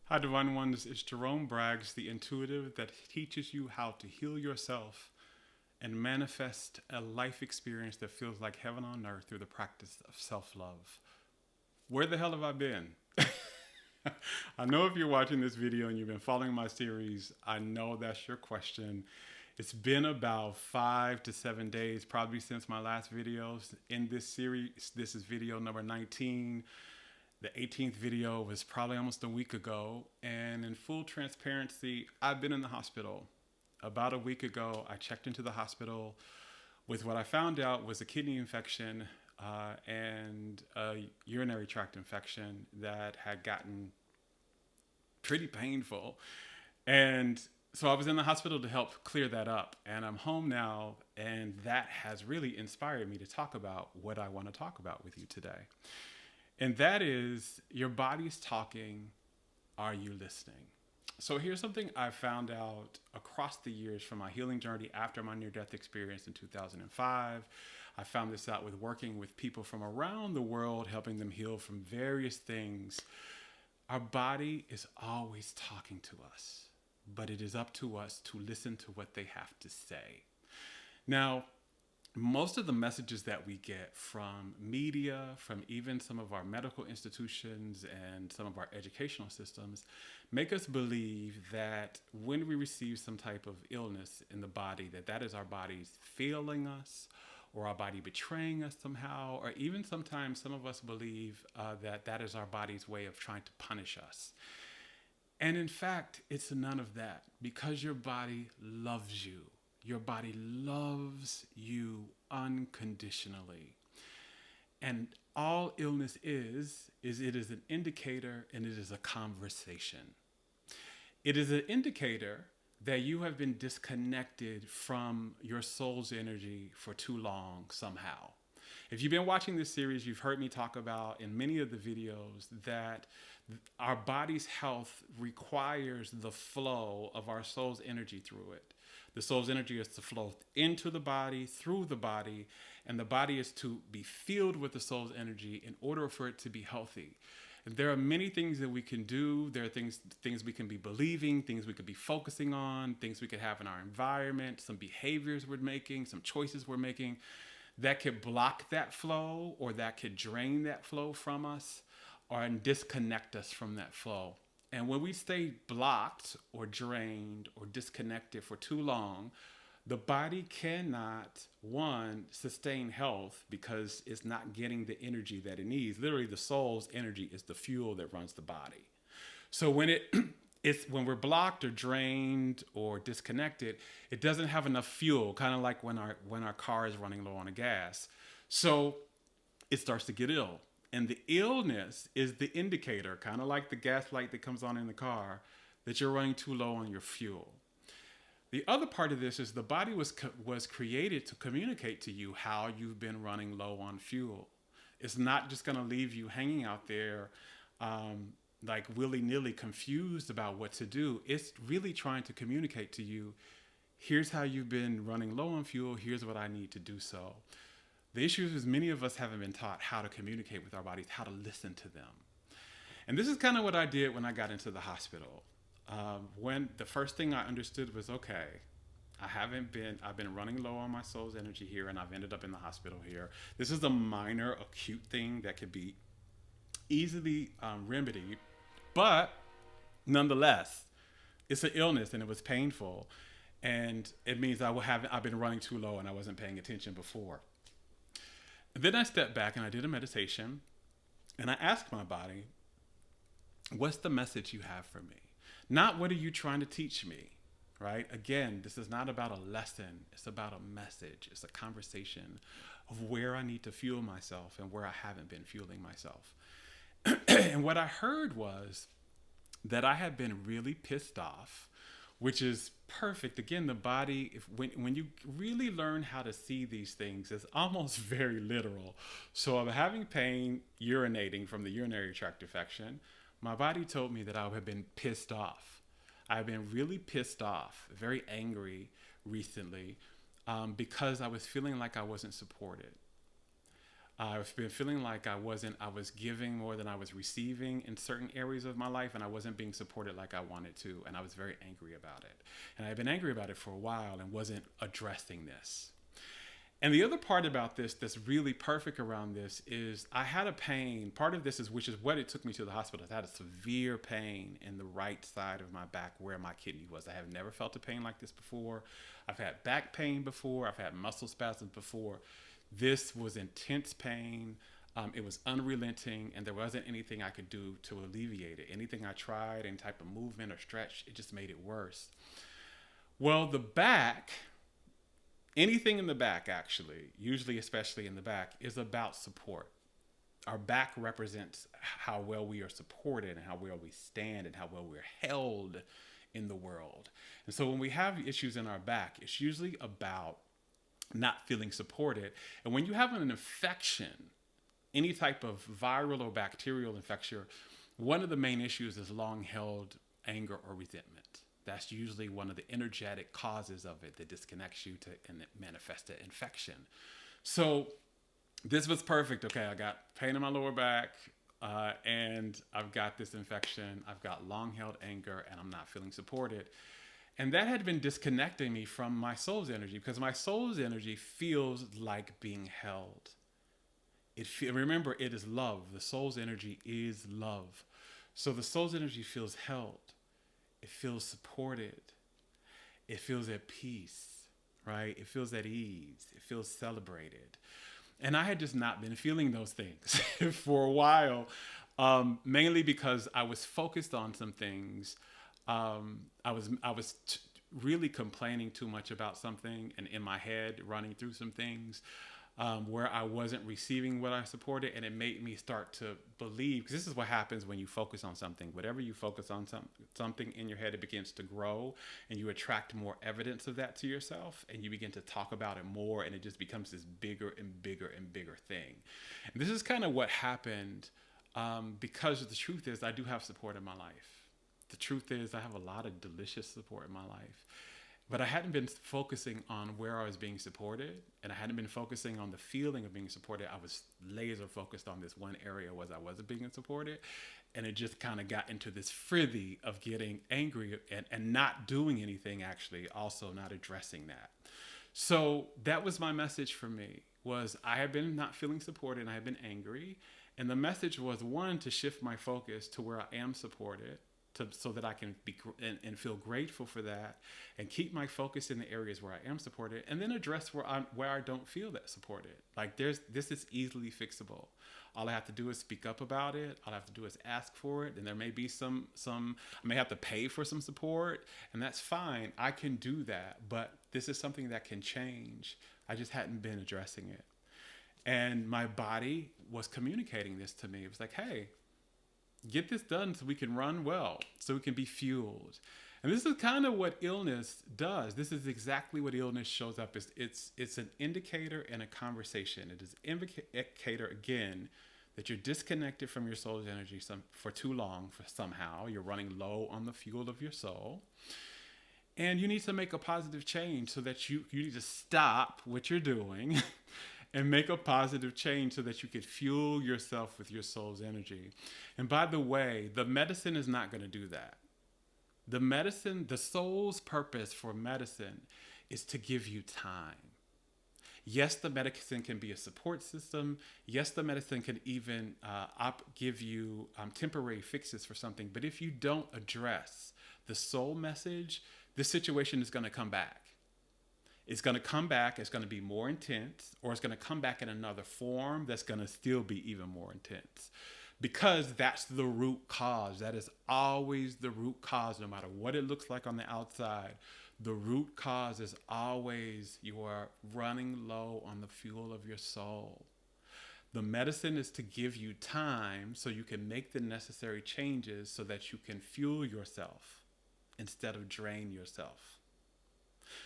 Hi, Divine Ones. It's Jerome Braggs, the intuitive that teaches you how to heal yourself and manifest a life experience that feels like heaven on earth through the practice of self-love. Where the hell have I been? I know if you're watching this video and you've been following my series, I know that's your question. It's been about 5 to 7 days, probably since my last videos in this series. This is video number 19. The 18th video was probably almost a week ago. And in full transparency, I've been in the hospital. About a week ago, I checked into the hospital with what I found out was a kidney infection and a urinary tract infection that had gotten pretty painful. And so I was in the hospital to help clear that up. And I'm home now, and that has really inspired me to talk about what I want to talk about with you today. And that is, your body's talking, are you listening? So here's something I found out across the years from my healing journey after my near-death experience in 2005. I found this out with working with people from around the world, helping them heal from various things. Our body is always talking to us, but it is up to us to listen to what they have to say. Now, most of the messages that we get from media, from even some of our medical institutions and some of our educational systems, make us believe that when we receive some type of illness in the body, that is our bodies failing us, or our body betraying us somehow, or even sometimes some of us believe that is our body's way of trying to punish us. And in fact, it's none of that, because your body loves you. Your body loves you unconditionally. And all illness is it is an indicator, and it is a conversation. It is an indicator that you have been disconnected from your soul's energy for too long somehow. If you've been watching this series, you've heard me talk about in many of the videos that our body's health requires the flow of our soul's energy through it. The soul's energy is to flow into the body, through the body, and the body is to be filled with the soul's energy in order for it to be healthy. And there are many things that we can do. There are things we can be believing, things we could be focusing on, things we could have in our environment, some behaviors we're making, some choices we're making that could block that flow, or that could drain that flow from us, or disconnect us from that flow. And when we stay blocked or drained or disconnected for too long, the body cannot, one, sustain health because it's not getting the energy that it needs. Literally, the soul's energy is the fuel that runs the body. So when when we're blocked or drained or disconnected, it doesn't have enough fuel, kind of like when our car is running low on gas. So it starts to get ill. And the illness is the indicator, kind of like the gas light that comes on in the car, that you're running too low on your fuel. The other part of this is the body was created to communicate to you how you've been running low on fuel. It's not just going to leave you hanging out there like willy-nilly confused about what to do. It's really trying to communicate to you, here's how you've been running low on fuel, here's what I need to do so. The issue is many of us haven't been taught how to communicate with our bodies, how to listen to them. And this is kind of what I did when I got into the hospital. When the first thing I understood was, okay, I've been running low on my soul's energy here, and I've ended up in the hospital here. This is a minor acute thing that could be easily remedied, but nonetheless, it's an illness and it was painful. And it means I've been running too low and I wasn't paying attention before. Then I stepped back and I did a meditation, and I asked my body, what's the message you have for me? Not what are you trying to teach me, right? Again, this is not about a lesson. It's about a message. It's a conversation of where I need to fuel myself and where I haven't been fueling myself. And what I heard was that I had been really pissed off, which is perfect. Again, the body, when you really learn how to see these things, it's almost very literal. So I'm having pain urinating from the urinary tract infection. My body told me that I have been pissed off. I've been really pissed off, very angry recently, because I was feeling like I wasn't supported. I've been feeling like I was giving more than I was receiving in certain areas of my life, and I wasn't being supported like I wanted to. And I was very angry about it. And I've been angry about it for a while and wasn't addressing this. And the other part about this that's really perfect around this is I had a pain. Part of this is, which is what it took me to the hospital. I had a severe pain in the right side of my back where my kidney was. I have never felt a pain like this before. I've had back pain before. I've had muscle spasms before. This was intense pain. It was unrelenting, and there wasn't anything I could do to alleviate it. Anything I tried, any type of movement or stretch, it just made it worse. Well, the back, anything in the back actually, usually especially in the back, is about support. Our back represents how well we are supported and how well we stand and how well we're held in the world. And so when we have issues in our back, it's usually about not feeling supported. And when you have an infection, any type of viral or bacterial infection, one of the main issues is long-held anger or resentment. That's usually one of the energetic causes of it that disconnects you to and it manifests an infection. So this was perfect. Okay, I got pain in my lower back, and I've got this infection. I've got long-held anger, and I'm not feeling supported. And that had been disconnecting me from my soul's energy, because my soul's energy feels like being held. Remember, it is love. The soul's energy is love. So the soul's energy feels held. It feels supported. It feels at peace, right? It feels at ease. It feels celebrated. And I had just not been feeling those things for a while, mainly because I was focused on some things. I was really complaining too much about something, and in my head running through some things where I wasn't receiving what I supported, and it made me start to believe, because this is what happens when you focus on something. Whatever you focus on, something in your head, it begins to grow, and you attract more evidence of that to yourself, and you begin to talk about it more, and it just becomes this bigger and bigger and bigger thing. And this is kind of what happened, because the truth is I do have support in my life. The truth is I have a lot of delicious support in my life. But I hadn't been focusing on where I was being supported, and I hadn't been focusing on the feeling of being supported. I was laser focused on this one area was I wasn't being supported, and it just kind of got into this frenzy of getting angry and not doing anything, actually, also not addressing that. So that was my message for me, was I had been not feeling supported, and I had been angry. And the message was, one, to shift my focus to where I am supported, so that I can be and feel grateful for that, and keep my focus in the areas where I am supported, and then address where I don't feel that supported. Like this is easily fixable. All I have to do is speak up about it. All I have to do is ask for it. And there may be some I may have to pay for some support, and that's fine. I can do that, but this is something that can change. I just hadn't been addressing it. And my body was communicating this to me. It was like, hey, get this done so we can run well, so we can be fueled. And this is kind of what illness does. This is exactly what illness shows up. It's an indicator and a conversation. It is an indicator, again, that you're disconnected from your soul's energy for too long, somehow. You're running low on the fuel of your soul. And you need to make a positive change, so that you need to stop what you're doing and make a positive change so that you could fuel yourself with your soul's energy. And by the way, the medicine is not going to do that. The soul's purpose for medicine is to give you time. Yes, the medicine can be a support system. Yes, the medicine can even give you temporary fixes for something. But if you don't address the soul message, this situation is going to come back. It's going to come back, it's going to be more intense, or it's going to come back in another form that's going to still be even more intense. Because that's the root cause. That is always the root cause, no matter what it looks like on the outside. The root cause is always you are running low on the fuel of your soul. The medicine is to give you time so you can make the necessary changes so that you can fuel yourself instead of drain yourself.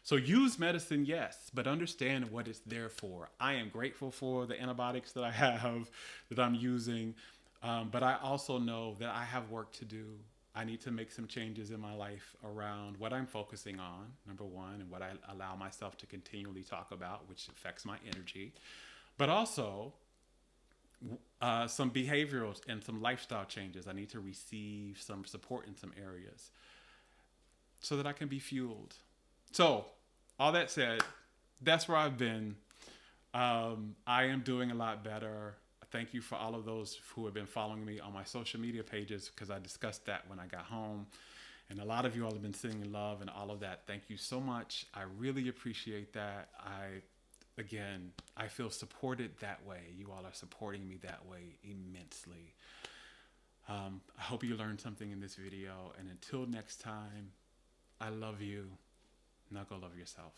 So use medicine, yes, but understand what it's there for. I am grateful for the antibiotics that I have, that I'm using, but I also know that I have work to do. I need to make some changes in my life around what I'm focusing on, number one, and what I allow myself to continually talk about, which affects my energy. But also, some behavioral and some lifestyle changes. I need to receive some support in some areas so that I can be fueled. So, all that said, that's where I've been. I am doing a lot better. Thank you for all of those who have been following me on my social media pages, because I discussed that when I got home. And a lot of you all have been sending love and all of that. Thank you so much. I really appreciate that. I feel supported that way. You all are supporting me that way immensely. I hope you learned something in this video. And until next time, I love you. Now go love yourself.